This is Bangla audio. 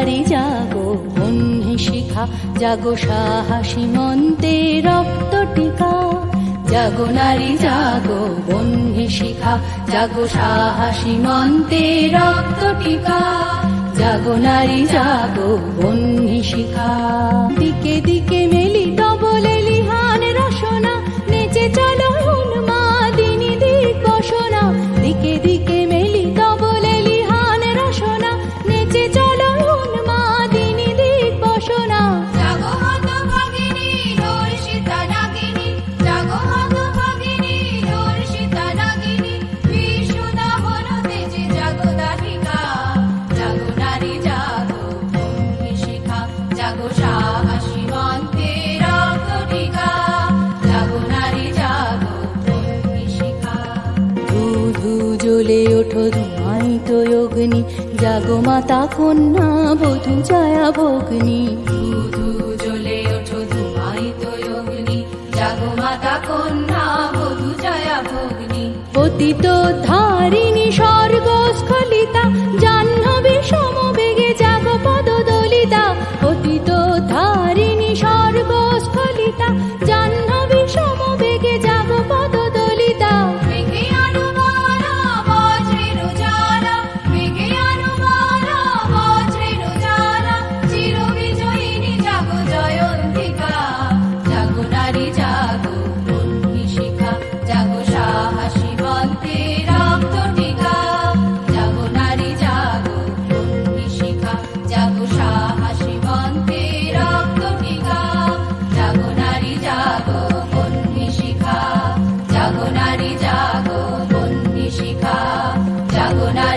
নারী জাগো বহ্নি শিখা, জাগো সাহসী মন্ত্রে রক্ত টিকা। জাগো নারী জাগো বহ্নি শিখা, জাগো সাহসী মন্ত্রে রক্ত টিকা। জাগো নারী জাগো বহ্নি শিখা। দিকে দিকে মেলি ডবল লিহান রসনা, নেচে চলো উন্মাদিনী দিগ্বসনা। দিকে দিকে মেলি ডবল লিহান রসনা, নেচে চলো উন্মাদিনী দিগ্বসনা। জাগো হতভাগিনী ধর্ষিতা নাগিনী, জাগো হতভাগিনী ধর্ষিতা নাগিনী, বিশ্বদাহন তেজে জাগো দাহিকা। জাগো নারী জাগো বহ্নি শিখা, জাগো সাহসী মন্ত্রে রক্ত টিকা। জাগো নারী জাগো বহ্নি শিখা। ধূ ধূ জ্বলে ওঠো ধূমায়িত অগ্নি, জাগো মাতা কন্যা বধূ জয়া ভগ্নী। ধূ ধূ জ্বলে ওঠো ধূমায়িত অগ্নি, জাগো মাতা কন্যা বধূ জয়া ভগ্নী। পতিত ধারিণী স্বর্গস্খলিতা, জাহ্নবী সমবেগে জাগো পদদলিতা। পতিত ধারিণী স্বর্গস্খলিতা, জাহ্নবী সমবেগে জাগো পদদলিতা। মেঘে আনুমালা বজ্রের জ্বালা, মেঘে আনুমালা বজ্রের জ্বালা, চিরবিজয়িনী জাগো জয়ন্তিকা। জাগো নারী জাগো বহ্নি শিখা, জাগো সাহসী মন্ত্রে রক্ত টিকা। জাগো নারী জাগো বহ্নি শিখা, জাগো সাহসী মন্ত্রে রক্ত টিকা। জাগো নারী জাগো বহ্নি শিখা, জাগো নারী জাগো বহ্নি শিখা, জাগো নারী